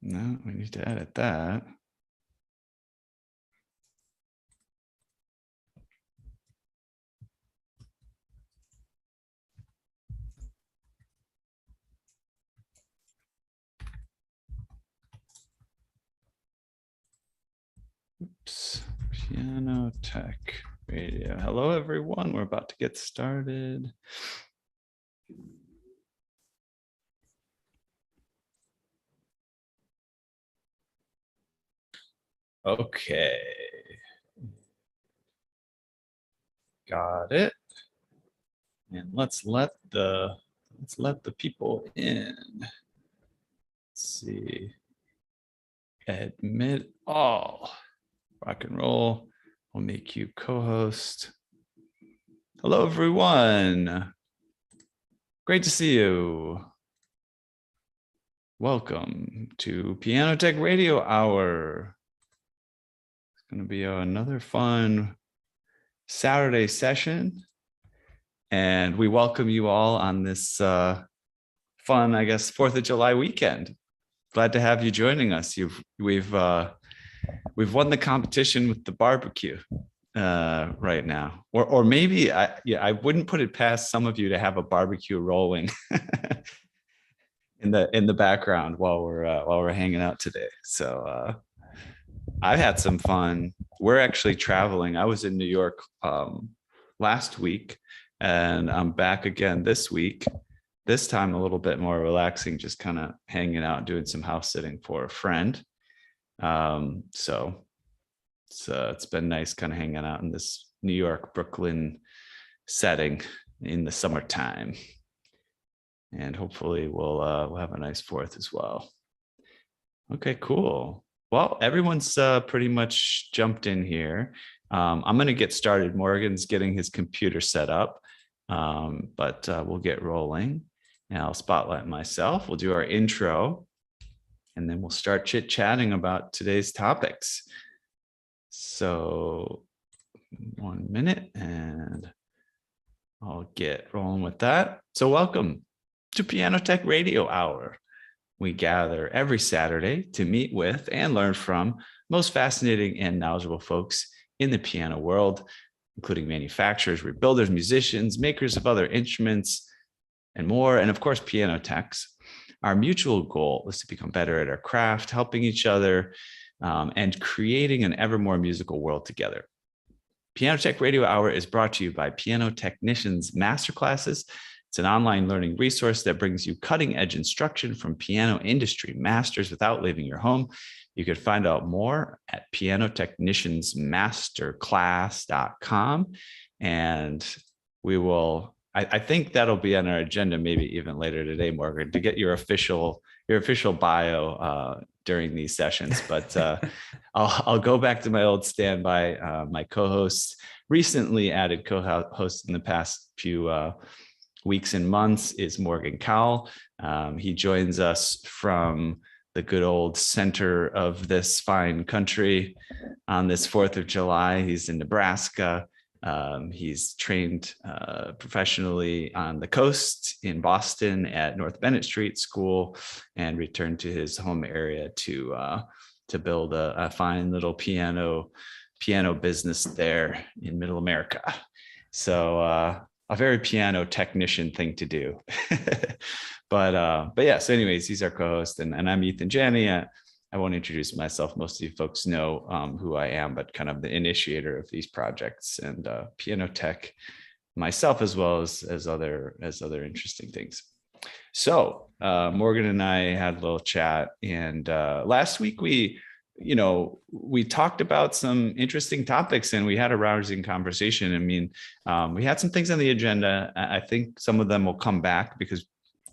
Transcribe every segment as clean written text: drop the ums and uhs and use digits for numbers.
No, we need to edit that. Oops. Piano Tech Radio. Hello, everyone. We're about to get started. Okay. Got it. And let's let the people in. Let's see. Admit all. Rock and roll. We'll make you co-host. Hello, everyone. Great to see you. Welcome to Piano Tech Radio Hour. It's going to be another fun Saturday session. And we welcome you all on this fun, I guess, 4th of July weekend. Glad to have you joining us. We've won the competition with the barbecue right now, or maybe I wouldn't put it past some of you to have a barbecue rolling in the background while we're hanging out today. So I've had some fun. We're actually traveling. I was in New York last week, and I'm back again this week. This time a little bit more relaxing, just kind of hanging out, doing some house sitting for a friend. So it's been nice kind of hanging out in this New York, Brooklyn setting in the summertime. And hopefully we'll have a nice 4th as well. Okay, cool. Well, everyone's pretty much jumped in here. I'm going to get started. Morgan's getting his computer set up, but we'll get rolling. And I'll spotlight myself. We'll do our intro, and then we'll start chit-chatting about today's topics. So 1 minute, and I'll get rolling with that. So welcome to Piano Tech Radio Hour. We gather every Saturday to meet with and learn from most fascinating and knowledgeable folks in the piano world, including manufacturers, rebuilders, musicians, makers of other instruments, and more, and of course, piano techs. Our mutual goal is to become better at our craft, helping each other, and creating an ever more musical world together. Piano Tech Radio Hour is brought to you by Piano Technicians Masterclasses. It's an online learning resource that brings you cutting-edge instruction from piano industry masters without leaving your home. You can find out more at pianotechniciansmasterclass.com, and I think that'll be on our agenda, maybe even later today, Morgan, to get your official bio during these sessions. But I'll go back to my old standby. My co-host, recently added co-host in the past few weeks and months, is Morgan Cowell. He joins us from the good old center of this fine country on this 4th of July. He's in Nebraska. He's trained professionally on the coast in Boston at North Bennett Street School, and returned to his home area to build a fine little piano business there in Middle America. So a very piano technician thing to do. but yeah, so anyways, he's our co-host, and I'm Ethan Janney. I won't introduce myself. Most of you folks know who I am, but kind of the initiator of these projects and piano tech myself, as well as other interesting things. So Morgan and I had a little chat, and last week we talked about some interesting topics, and we had a rousing conversation. I mean, we had some things on the agenda. I think some of them will come back because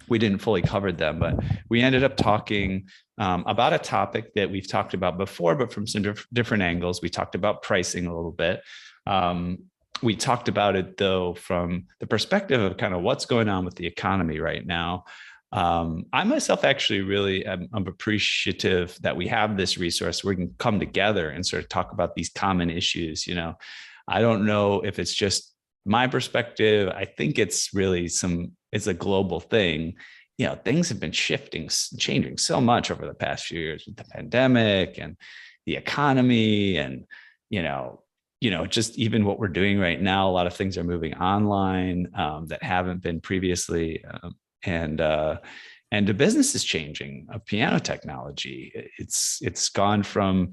we didn't fully cover them, but we ended up talking about a topic that we've talked about before, but from some different angles. We talked about pricing a little bit. We talked about it, though, from the perspective of kind of what's going on with the economy right now. I myself actually really am appreciative that we have this resource where we can come together and sort of talk about these common issues. I don't know if it's just my perspective. I think it's really it's a global thing. things have been changing so much over the past few years with the pandemic and the economy, and just even what we're doing right now. A lot of things are moving online that haven't been previously, and the business is changing of piano technology. It's gone from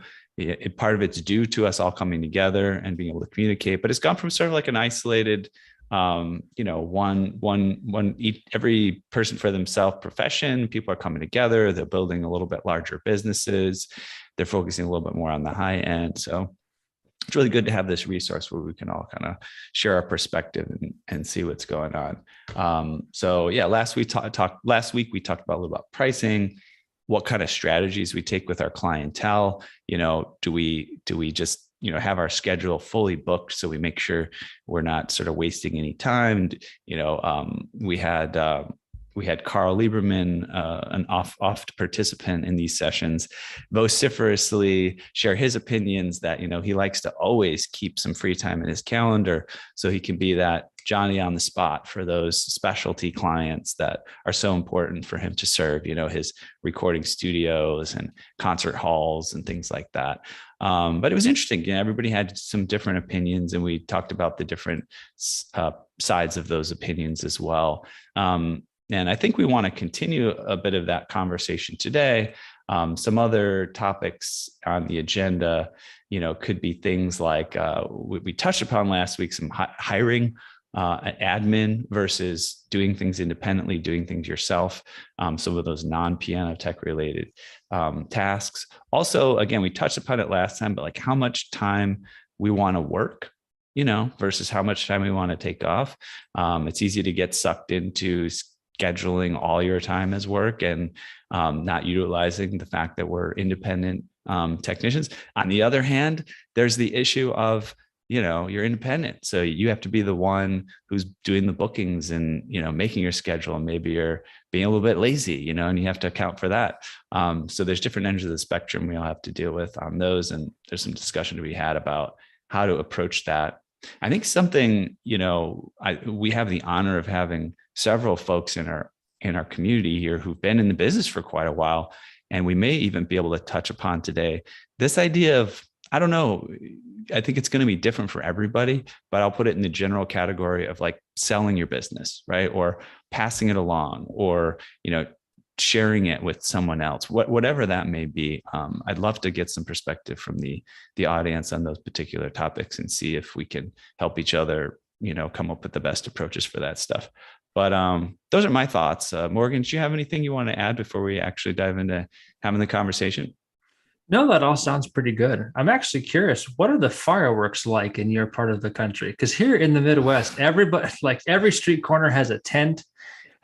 part of it's due to us all coming together and being able to communicate, but it's gone from sort of like an isolated every person for themselves profession. People are coming together, they're building a little bit larger businesses, they're focusing a little bit more on the high end. So it's really good to have this resource where we can all kind of share our perspective and see what's going on. So yeah, last week we talked about a little about pricing, what kind of strategies we take with our clientele. Do we just have our schedule fully booked so we make sure we're not sort of wasting any time? We had Carl Lieberman, an oft participant in these sessions, vociferously share his opinions that, he likes to always keep some free time in his calendar so he can be that Johnny on the spot for those specialty clients that are so important for him to serve, his recording studios and concert halls and things like that. But it was interesting. Everybody had some different opinions, and we talked about the different sides of those opinions as well. And I think we want to continue a bit of that conversation today. Some other topics on the agenda, could be things like we touched upon last week, some hiring an admin versus doing things independently, doing things yourself, some of those non-piano tech related tasks. Also, again, we touched upon it last time, but like how much time we want to work, versus how much time we want to take off. It's easy to get sucked into scheduling all your time as work and not utilizing the fact that we're independent technicians. On the other hand, there's the issue of, you're independent. So you have to be the one who's doing the bookings and, making your schedule. And maybe you're being a little bit lazy, and you have to account for that. So there's different ends of the spectrum we all have to deal with on those. And there's some discussion to be had about how to approach that. I think something, we have the honor of having several folks in our community here who've been in the business for quite a while. And we may even be able to touch upon today this idea of, I don't know, I think it's going to be different for everybody, but I'll put it in the general category of like selling your business, right? Or passing it along, or, sharing it with someone else, whatever that may be. I'd love to get some perspective from the audience on those particular topics and see if we can help each other, come up with the best approaches for that stuff. But those are my thoughts. Morgan, do you have anything you want to add before we actually dive into having the conversation? No, that all sounds pretty good. I'm actually curious, what are the fireworks like in your part of the country? Because here in the Midwest, everybody, like every street corner has a tent,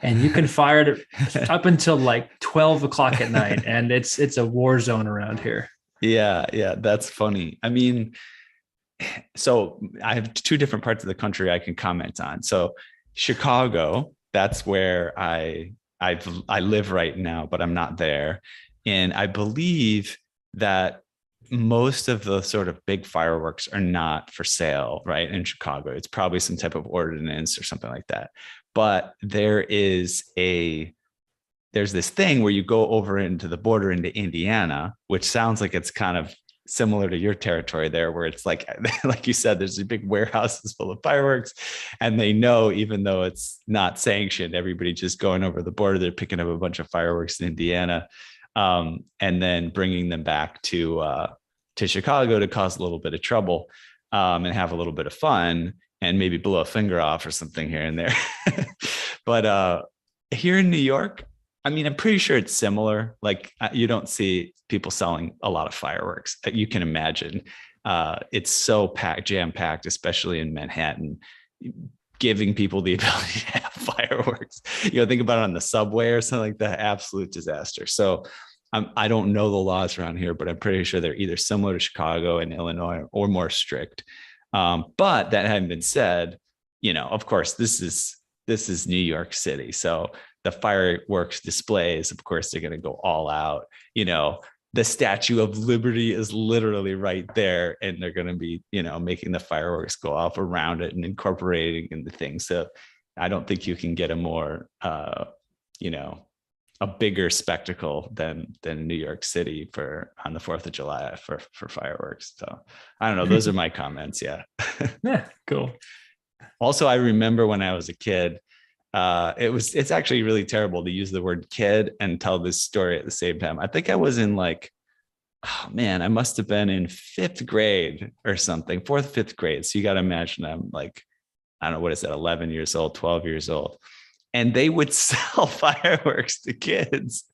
and you can fire it up until like 12 o'clock at night. And it's a war zone around here. Yeah, that's funny. I mean, so I have two different parts of the country I can comment on. So Chicago, that's where I live right now, but I'm not there. And I believe that most of the sort of big fireworks are not for sale, right? In Chicago, it's probably some type of ordinance or something like that. But there's this thing where you go over into the border into Indiana, which sounds like it's kind of similar to your territory there, where it's like you said, there's a big warehouses full of fireworks, and they know, even though it's not sanctioned, everybody just going over the border, they're picking up a bunch of fireworks in Indiana, and then bringing them back to Chicago to cause a little bit of trouble, and have a little bit of fun, and maybe blow a finger off or something here and there. But here in New York, I mean, I'm pretty sure it's similar. Like you don't see people selling a lot of fireworks that you can imagine. It's so jam-packed, especially in Manhattan, giving people the ability to have fireworks. Think about it on the subway or something like that. Absolute disaster. So I don't know the laws around here, but I'm pretty sure they're either similar to Chicago and Illinois or more strict. But that having been said, of course, this is New York City. So the fireworks displays, of course, they're going to go all out. The Statue of Liberty is literally right there, and they're going to be, making the fireworks go off around it and incorporating into things. So I don't think you can get a more you know, a bigger spectacle than New York City on the 4th of July for fireworks. So I don't know. Those are my comments. Yeah. Yeah, cool. Also, I remember when I was a kid, it's actually really terrible to use the word kid and tell this story at the same time. I think I was in like, oh man, I must have been in 5th grade or something, 4th, 5th grade. So you got to imagine I'm like, I don't know, what is that, 11 years old, 12 years old. And they would sell fireworks to kids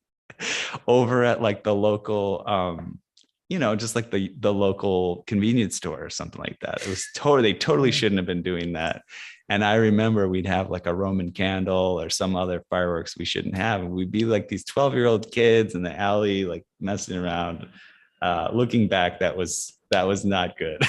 over at like the local, just like the local convenience store or something like that. It was they totally shouldn't have been doing that. And I remember we'd have like a Roman candle or some other fireworks we shouldn't have. And we'd be like these 12-year-old kids in the alley, like messing around. Looking back, that was not good.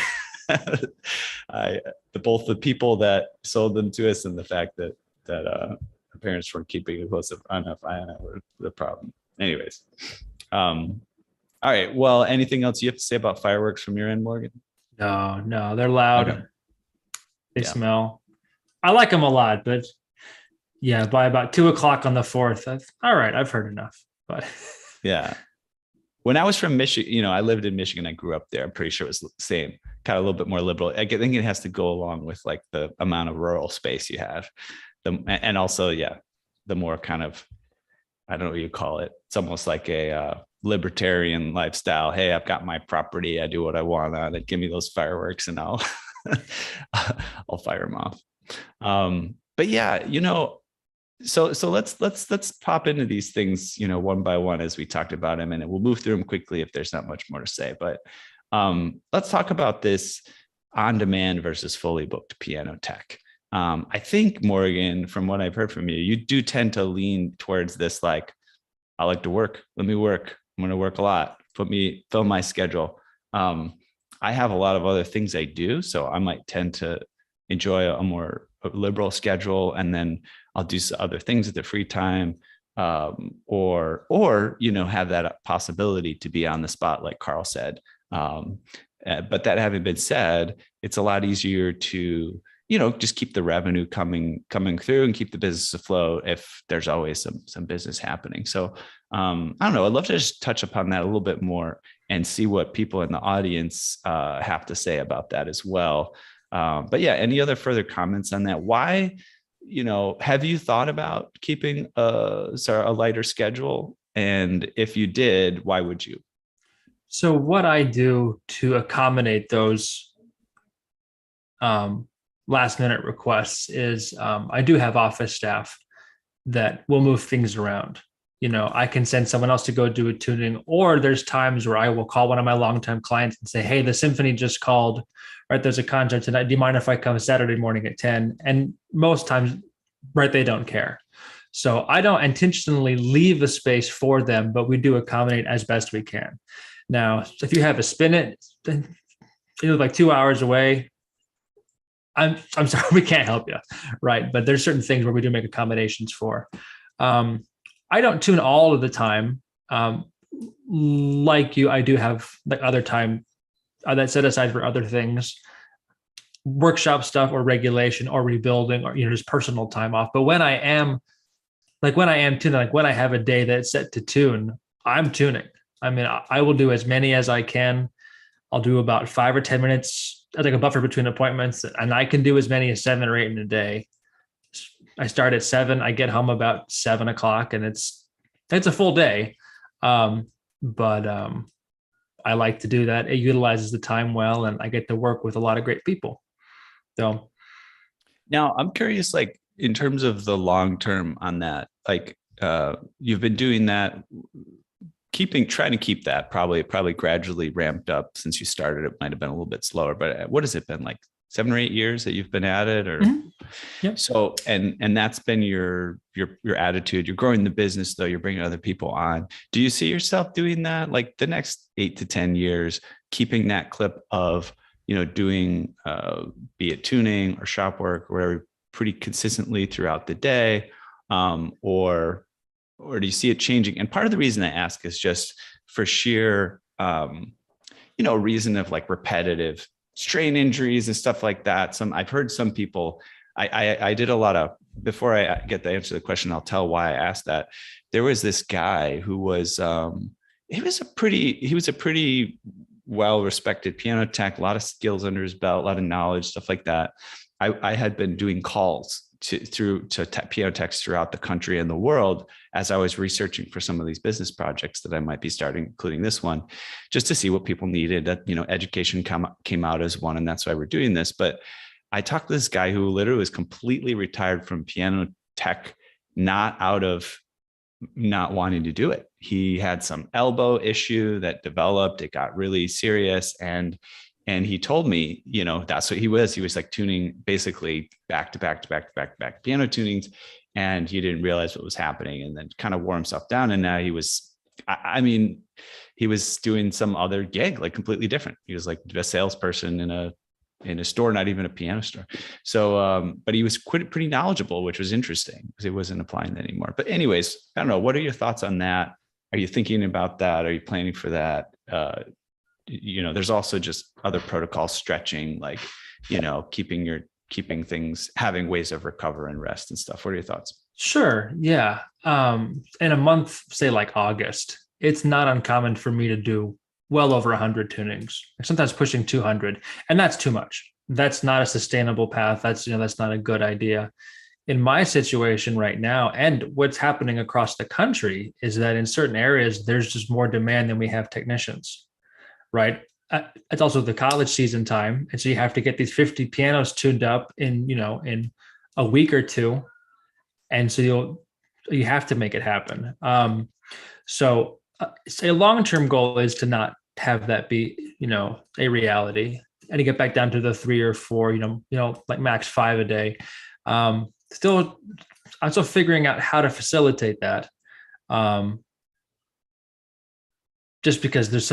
Both the people that sold them to us and the fact that the parents weren't keeping a close enough eye on it were the problem. Anyways, all right. Well, anything else you have to say about fireworks from your end, Morgan? No, they're loud. Okay. They Yeah. smell. I like them a lot, but yeah, by about 2 o'clock on the 4th, all right, I've heard enough. But Yeah. When I was from Michigan, I lived in Michigan. I grew up there. I'm pretty sure it was the same, kind of a little bit more liberal. I think it has to go along with like the amount of rural space you have. And also, yeah, the more kind of, I don't know what you call it. It's almost like a libertarian lifestyle. Hey, I've got my property. I do what I want on it. Give me those fireworks and I'll fire them off. But yeah, so let's pop into these things, one by one as we talked about them, and we'll move through them quickly if there's not much more to say. But let's talk about this on-demand versus fully booked piano tech. I think, Morgan, from what I've heard from you, you do tend to lean towards this, like, I like to work. Let me work. I'm going to work a lot. Fill my schedule. I have a lot of other things I do, so I might tend to enjoy a more liberal schedule, and then I'll do some other things at the free time, or have that possibility to be on the spot, like Carl said. But that having been said, it's a lot easier to just keep the revenue coming through and keep the business afloat if there's always some business happening. So I don't know. I'd love to just touch upon that a little bit more and see what people in the audience have to say about that as well. But yeah, any other further comments on that? Why, have you thought about keeping a lighter schedule? And if you did, why would you? so what I do to accommodate those last minute requests is I do have office staff that will move things around. I can send someone else to go do a tuning, or there's times where I will call one of my longtime clients and say, hey, the symphony just called, right? There's a concert tonight. Do you mind if I come Saturday morning at 10? And most times, right, they don't care. So I don't intentionally leave a space for them, but we do accommodate as best we can. Now, if you have a spin it, like 2 hours away, I'm sorry, we can't help you, right? But there's certain things where we do make accommodations for. I don't tune all of the time. Like you, I do have like other time that's set aside for other things, workshop stuff or regulation or rebuilding or just personal time off. But when I am tuning, like when I have a day that's set to tune, I'm tuning. I mean, I will do as many as I can. I'll do about 5 or 10 minutes as like a buffer between appointments, and I can do as many as 7 or 8 in a day. I start at 7, I get home about 7 o'clock, and it's a full day. But I like to do that. It utilizes the time well, and I get to work with a lot of great people. So now I'm curious, like in terms of the long term on that, like you've been doing that, trying to keep that probably gradually ramped up since you started. It might have been a little bit slower, but what has it been, like 7 or 8 years that you've been at it? Or Yep. So and that's been your attitude. You're growing the business, though. You're bringing other people on. Do you see yourself doing that, like the next 8 to 10 years, keeping that clip of doing be it tuning or shop work or whatever pretty consistently throughout the day, or do you see it changing? And part of the reason I ask is just for sheer reason of like repetitive strain injuries and stuff like that. I've heard some people I did a lot of, before I get the answer to the question, I'll tell why I asked that. There was this guy who was, he was a pretty well-respected piano tech, a lot of skills under his belt, a lot of knowledge, stuff like that. I had been doing calls to piano techs throughout the country and the world as I was researching for some of these business projects that I might be starting, including this one, just to see what people needed. That, education came out as one, and that's why we're doing this. But I talked to this guy who literally was completely retired from piano tech, not out of not wanting to do it. He had some elbow issue that developed. It got really serious. And he told me, that's what he was. He was like tuning basically back to back to back to back to back piano tunings. And he didn't realize what was happening, and then kind of wore himself down. And now he was, he was doing some other gig, like completely different. He was like a salesperson in a store, not even a piano store. So, but he was pretty knowledgeable, which was interesting because he wasn't applying that anymore. But anyways, I don't know. What are your thoughts on that? Are you thinking about that? Are you planning for that? There's also just other protocols, stretching, like, keeping things, having ways of recover and rest and stuff. What are your thoughts? Sure. Yeah. In a month, say like August, it's not uncommon for me to do well over 100 tunings, sometimes pushing 200. And that's too much. That's not a sustainable path. That's not a good idea. In my situation right now, and what's happening across the country, is that in certain areas, there's just more demand than we have technicians, right? It's also the college season time. And so you have to get these 50 pianos tuned up in a week or two. And so you have to make it happen. So a long-term goal is to not have that be, a reality, and to get back down to the 3 or 4, like max 5 a day. I'm still figuring out how to facilitate that. Just because there's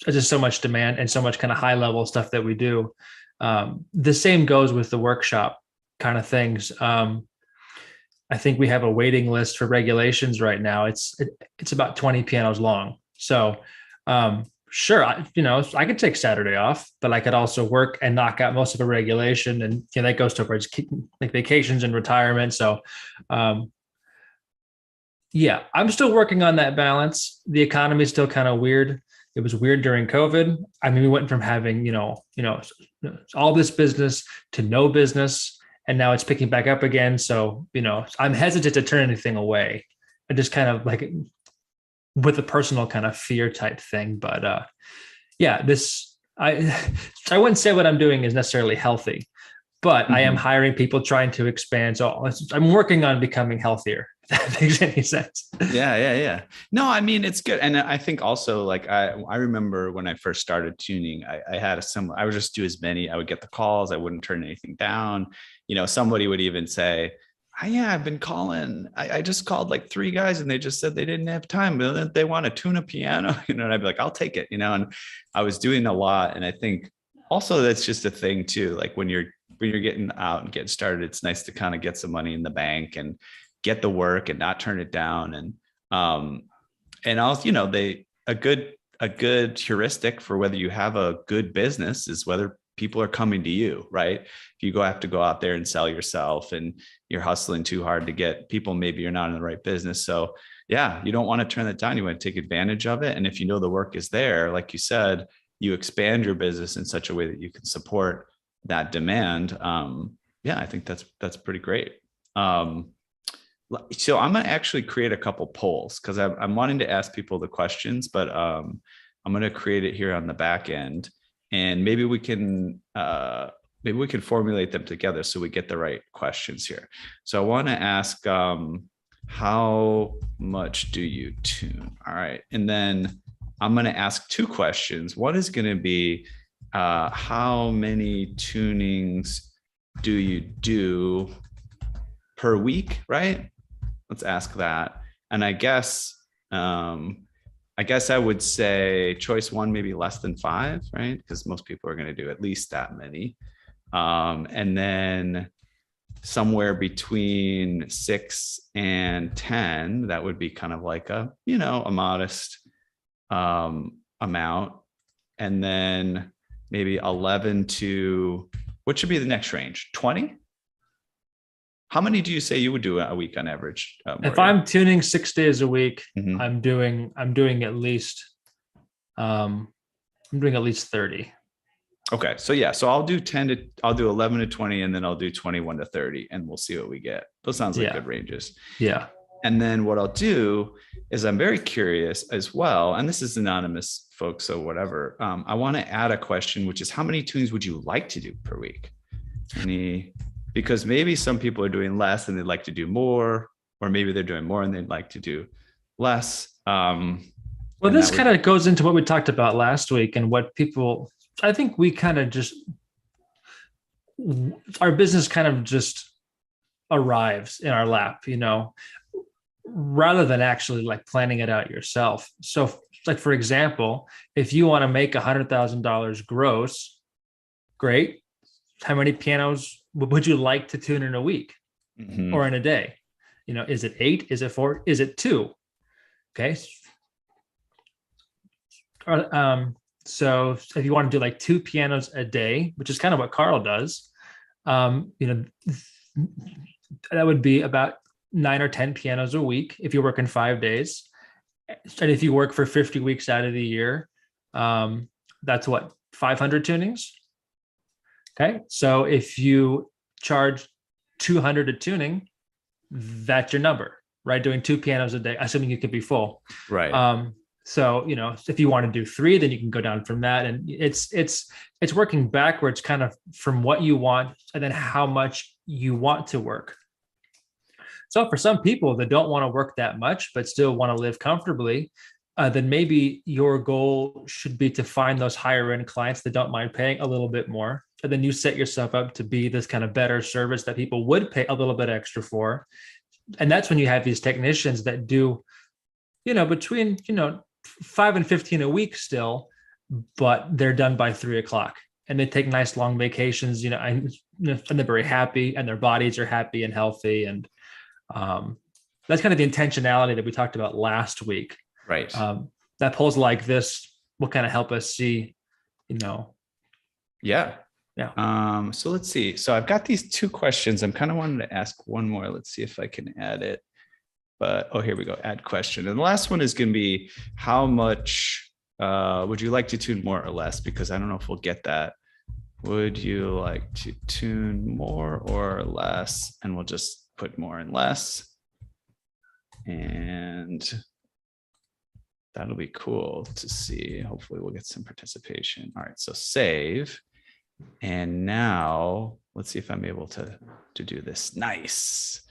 just so much demand and so much kind of high level stuff that we do. The same goes with the workshop kind of things. I think we have a waiting list for regulations right now. It's about 20 pianos long. So sure, I could take Saturday off, but I could also work and knock out most of a regulation, and that goes towards like vacations and retirement. So yeah, I'm still working on that balance. The economy is still kind of weird. It was weird during COVID. I mean, we went from having all this business to no business, and now it's picking back up again. So I'm hesitant to turn anything away. I just kind of like, with a personal kind of fear type thing. But yeah, I wouldn't say what I'm doing is necessarily healthy, but I am hiring people, trying to expand. So I'm working on becoming healthier, if that makes any sense. Yeah. No, I mean, it's good. And I think also, like, I remember when I first started tuning, I had a similar, I would just do as many, I would get the calls, I wouldn't turn anything down. Somebody would even say, yeah, I've been calling. I just called like 3 guys and they just said they didn't have time, but they want to tune a piano, and I'd be like, I'll take it, and I was doing a lot. And I think also that's just a thing too. Like when you're getting out and getting started, it's nice to kind of get some money in the bank and get the work and not turn it down. And also, a good heuristic for whether you have a good business is whether people are coming to you, right? If you have to go out there and sell yourself and you're hustling too hard to get people, maybe you're not in the right business. So yeah, you don't want to turn that down. You want to take advantage of it. And if the work is there, like you said, you expand your business in such a way that you can support that demand. Yeah, I think that's pretty great. So I'm going to actually create a couple polls because I'm wanting to ask people the questions, but I'm going to create it here on the back end. And maybe we can formulate them together so we get the right questions here. So I want to ask, how much do you tune? All right. And then I'm going to ask 2 questions. One is going to be, how many tunings do you do per week? Right. Let's ask that. And I guess I would say choice 1, maybe less than 5, right? Because most people are going to do at least that many. And then somewhere between 6 and 10, that would be kind of like a modest amount. And then maybe 11 to, what should be the next range? 20? How many do you say you would do a week on average? If I'm tuning 6 days a week, Mhm. I'm doing at least 30. Okay. So yeah, so I'll do 11 to 20, and then I'll do 21 to 30, and we'll see what we get. Those sounds like good ranges. Yeah. And then what I'll do is I'm very curious as well, and this is anonymous, folks, so whatever. I want to add a question, which is how many tunings would you like to do per week? Because maybe some people are doing less and they'd like to do more, or maybe they're doing more and they'd like to do less. Well, this kind of goes into what we talked about last week and what people, I think we kind of just, our business kind of just arrives in our lap, rather than actually like planning it out yourself. So like, for example, if you want to make $100,000 gross, great. How many pianos would you like to tune in a week or in a day? Is it 8? Is it 4? Is it 2? Okay. So if you want to do like 2 pianos a day, which is kind of what Carl does, that would be about 9 or 10 pianos a week if you're working 5 days. And if you work for 50 weeks out of the year, that's what, 500 tunings? Okay. So if you charge 200 a tuning, that's your number, right? Doing 2 pianos a day, assuming you could be full. Right. So, if you want to do 3, then you can go down from that. And it's working backwards kind of from what you want and then how much you want to work. So for some people that don't want to work that much, but still want to live comfortably, then maybe your goal should be to find those higher end clients that don't mind paying a little bit more. And then you set yourself up to be this kind of better service that people would pay a little bit extra for. And that's when you have these technicians that do, between, 5 and 15 a week still, but they're done by 3:00 and they take nice long vacations, and they're very happy and their bodies are happy and healthy. And that's kind of the intentionality that we talked about last week. Right. That polls like this will kind of help us see, Yeah. Yeah. So let's see. So I've got these 2 questions. I'm kind of wanting to ask one more. Let's see if I can add it. But, here we go. Add question. And the last one is going to be how much would you like to tune more or less? Because I don't know if we'll get that. Would you like to tune more or less? And we'll just put more and less. And that'll be cool to see. Hopefully we'll get some participation. All right, so save. And now let's see if I'm able to do this. Nice.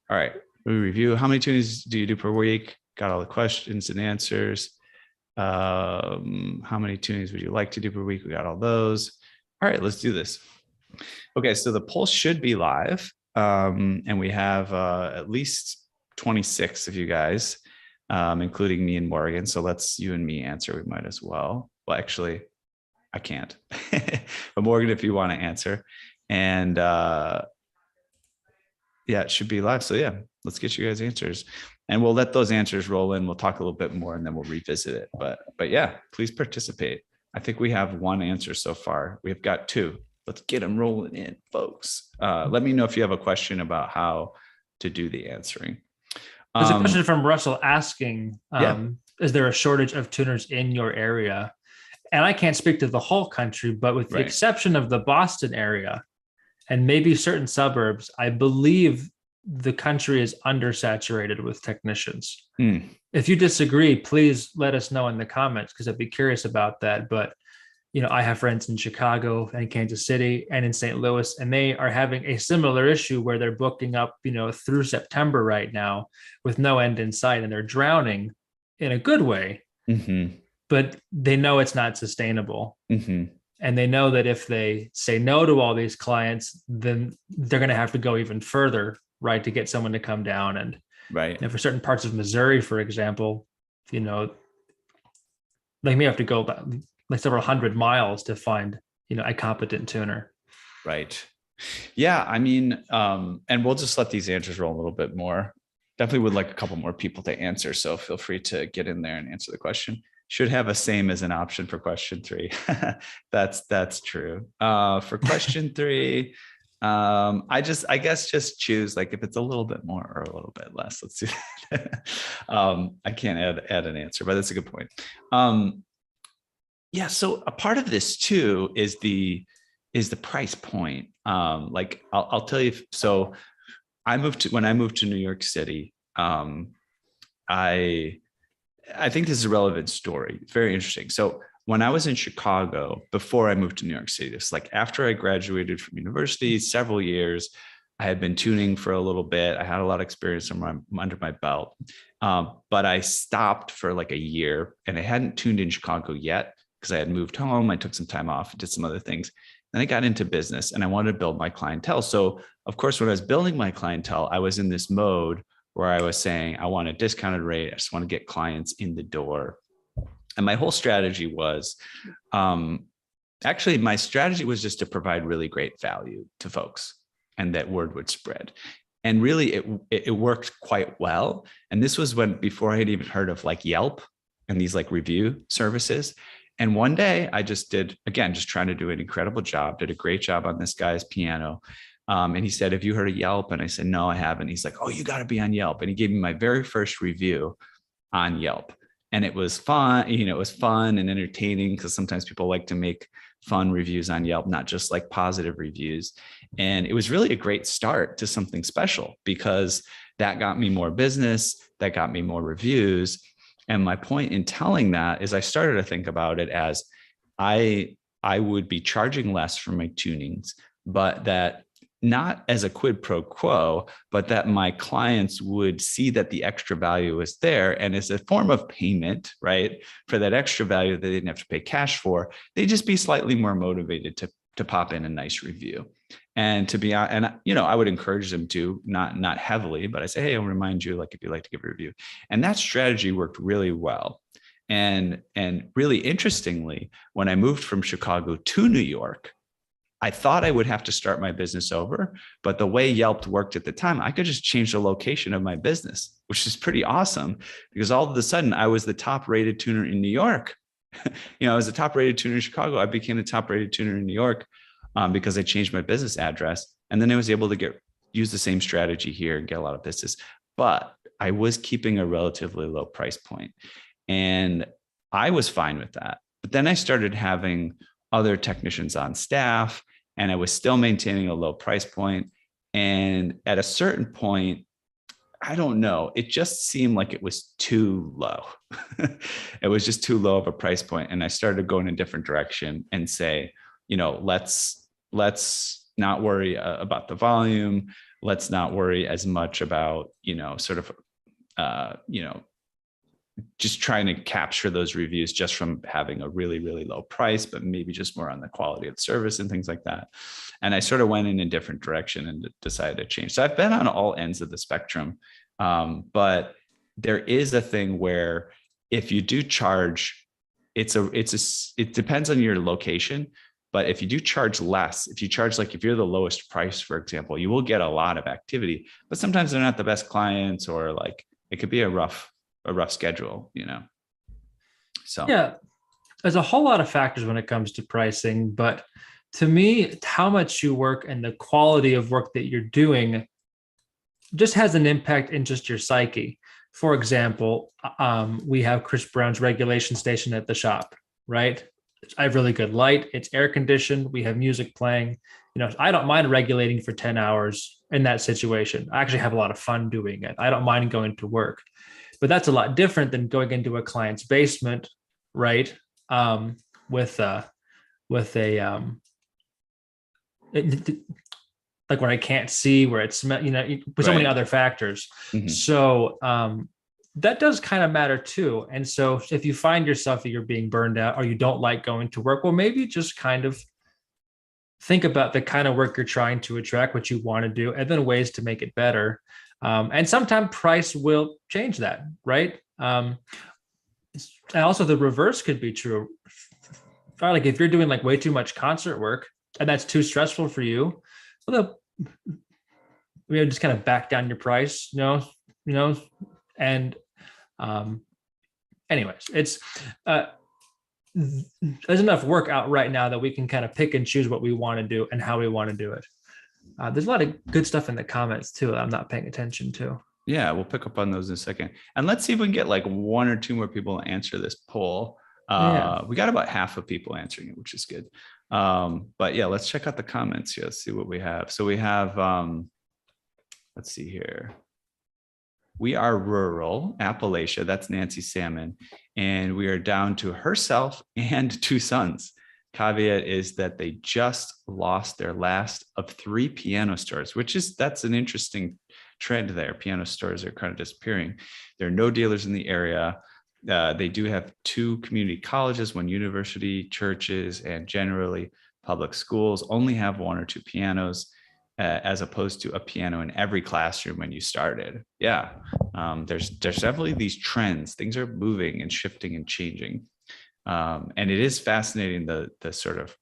All right, we review. How many tunings do you do per week? Got all the questions and answers. How many tunings would you like to do per week? We got all those. All right, let's do this. Okay, so the poll should be live. And we have at least 26 of you guys, including me and Morgan. So let's you and me answer. We might as well. Well, actually, I can't. But Morgan, if you want to answer. And yeah, it should be live. So yeah, let's get you guys answers. And we'll let those answers roll in. We'll talk a little bit more and then we'll revisit it. But yeah, please participate. I think we have 1 answer so far. We've got 2. Let's get them rolling in, folks. Let me know if you have a question about how to do the answering. There's a question from Russell asking, is there a shortage of tuners in your area? And I can't speak to the whole country, but with the exception of the Boston area and maybe certain suburbs, I believe the country is undersaturated with technicians. If you disagree, please let us know in the comments because I'd be curious about that. But I have friends in Chicago and Kansas City and in St. Louis, and they are having a similar issue where they're booking up, through September right now with no end in sight, and they're drowning in a good way, but they know it's not sustainable. And they know that if they say no to all these clients, then they're going to have to go even further, right, to get someone to come down. And for certain parts of Missouri, for example, they may have to go about like several hundred miles to find, a competent tuner. Right. Yeah. I mean, and we'll just let these answers roll a little bit more. Definitely would like a couple more people to answer. So feel free to get in there and answer the question. Should have a same as an option for question 3. That's true. For question 3, I guess just choose like if it's a little bit more or a little bit less. Let's see. I can't add an answer, but that's a good point. Yeah. So a part of this too is the price point. Like I'll tell you. So when I moved to New York City, I think this is a relevant story. It's very interesting. So when I was in Chicago, before I moved to New York City, this like after I graduated from university, several years, I had been tuning for a little bit. I had a lot of experience under my belt, but I stopped for like a year, and I hadn't tuned in Chicago yet because I had moved home. I took some time off, did some other things. Then I got into business, and I wanted to build my clientele. So of course, when I was building my clientele, I was in this mode where I was saying, I want a discounted rate. I just want to get clients in the door. And my whole strategy was, actually, my strategy was just to provide really great value to folks, and that word would spread. And really, it worked quite well. And this was before I had even heard of like Yelp and these like review services. And one day I just did, again, just trying to do an incredible job, did a great job on this guy's piano. And he said, have you heard of Yelp? And I said, no, I haven't. He's like, oh, you got to be on Yelp. And he gave me my very first review on Yelp. And it was fun, it was fun and entertaining, because sometimes people like to make fun reviews on Yelp, not just like positive reviews. And it was really a great start to something special, because that got me more business, that got me more reviews. And my point in telling that is I started to think about it as I would be charging less for my tunings, but that not as a quid pro quo, but that my clients would see that the extra value is there, and as a form of payment, right, for that extra value that they didn't have to pay cash for, they'd just be slightly more motivated to pop in a nice review. And to be, and I would encourage them to, not heavily, but I say, hey, I'll remind you, like, if you'd like to give a review. And that strategy worked really well. And really interestingly, when I moved from Chicago to New York, I thought I would have to start my business over, but the way Yelp worked at the time, I could just change the location of my business, which is pretty awesome, because all of a sudden I was the top rated tuner in New York. I was the top rated tuner in Chicago. I became the top rated tuner in New York because I changed my business address. And then I was able to use the same strategy here and get a lot of business, but I was keeping a relatively low price point. And I was fine with that. But then I started having other technicians on staff, and I was still maintaining a low price point. And at a certain point, I don't know, it just seemed like it was too low. It was just too low of a price point. And I started going in a different direction and say, let's not worry about the volume. Let's not worry as much about, just trying to capture those reviews just from having a really, really low price, but maybe just more on the quality of service and things like that. And I sort of went in a different direction and decided to change. So I've been on all ends of the spectrum, but there is a thing where if you do charge, it depends on your location. But if you do charge less, if you're the lowest price, for example, you will get a lot of activity, but sometimes they're not the best clients, or like it could be a rough schedule, So yeah, there's a whole lot of factors when it comes to pricing, but to me, how much you work and the quality of work that you're doing just has an impact in just your psyche. For example, we have Chris Brown's regulation station at the shop, right? I have really good light. It's air conditioned. We have music playing. I don't mind regulating for 10 hours in that situation. I actually have a lot of fun doing it. I don't mind going to work. But that's a lot different than going into a client's basement, right? With like where I can't see, where it's, with so many other factors. Mm-hmm. So that does kind of matter too. And so if you find yourself that you're being burned out or you don't like going to work, well, maybe just kind of think about the kind of work you're trying to attract, what you want to do, and then ways to make it better. And sometimes price will change that, right? And also the reverse could be true. Like if you're doing like way too much concert work and that's too stressful for you, well, just kind of back down your price, and anyways, it's there's enough work out right now that we can kind of pick and choose what we want to do and how we want to do it. There's a lot of good stuff in the comments too that I'm not paying attention to. Yeah, we'll pick up on those in a second. And let's see if we can get like one or two more people to answer this poll. Yeah. We got about half of people answering it, which is good. But yeah, let's check out the comments here. Let's see what we have. So we have, let's see here. We are rural, Appalachia. That's Nancy Salmon. And we are down to herself and 2 sons. Caveat is that they just lost their last of 3 piano stores, that's an interesting trend there. Piano stores are kind of disappearing. There are no dealers in the area. They do have 2 community colleges, 1 university, churches, and generally public schools only have 1 or 2 pianos, as opposed to a piano in every classroom when you started. Yeah, there's definitely these trends. Things are moving and shifting and changing. And it is fascinating, the sort of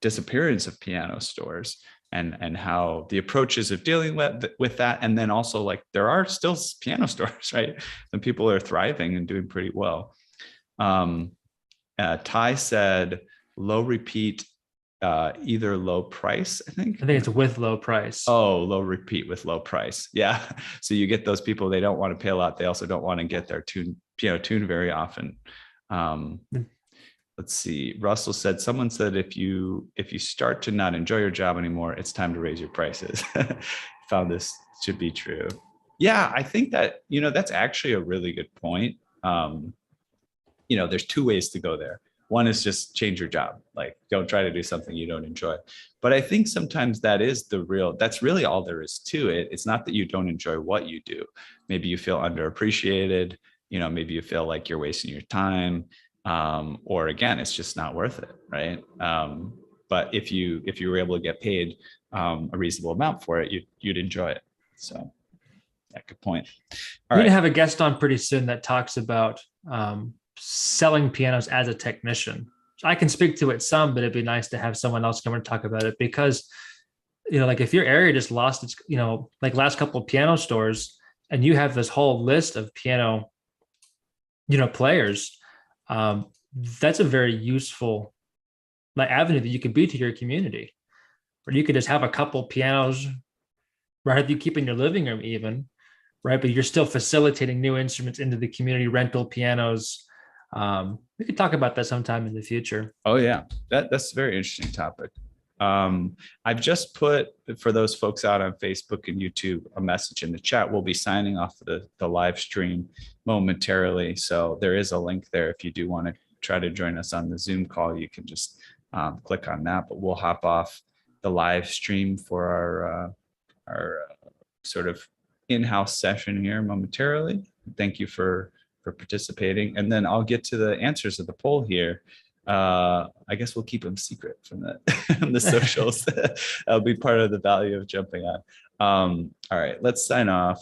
disappearance of piano stores and how the approaches of dealing with that. And then also, like, there are still piano stores, right? And people are thriving and doing pretty well. Ty said low repeat, either low price, I think it's with low price. Oh, low repeat with low price. Yeah. So you get those people, they don't want to pay a lot. They also don't want to get their piano tuned very often. Let's see. Russell said, someone said, if you start to not enjoy your job anymore, it's time to raise your prices. Found this to be true. Yeah, I think that, that's actually a really good point. There's 2 ways to go there. One is just change your job. Like, don't try to do something you don't enjoy. But I think sometimes that's really all there is to it. It's not that you don't enjoy what you do. Maybe you feel underappreciated. Maybe you feel like you're wasting your time. Or again, it's just not worth it, right? But if you were able to get paid a reasonable amount for it, you'd enjoy it. So, yeah, good point. We're going to have a guest on pretty soon that talks about selling pianos as a technician. I can speak to it some, but it'd be nice to have someone else come and talk about it, because, like, if your area just lost its, like last couple of piano stores, and you have this whole list of piano, players, that's a very useful avenue that you could be to your community, where you could just have a couple pianos, rather you keep in your living room even, right? But you're still facilitating new instruments into the community, rental pianos. We could talk about that sometime in the future. Oh yeah, that's a very interesting topic. I've just put, for those folks out on Facebook and YouTube, a message in the chat. We'll be signing off the live stream momentarily. So there is a link there. If you do want to try to join us on the Zoom call, you can just click on that. But we'll hop off the live stream for our sort of in-house session here momentarily. Thank you for participating. And then I'll get to the answers of the poll here. I guess we'll keep them secret from the socials. That'll be part of the value of jumping on. All right, let's sign off.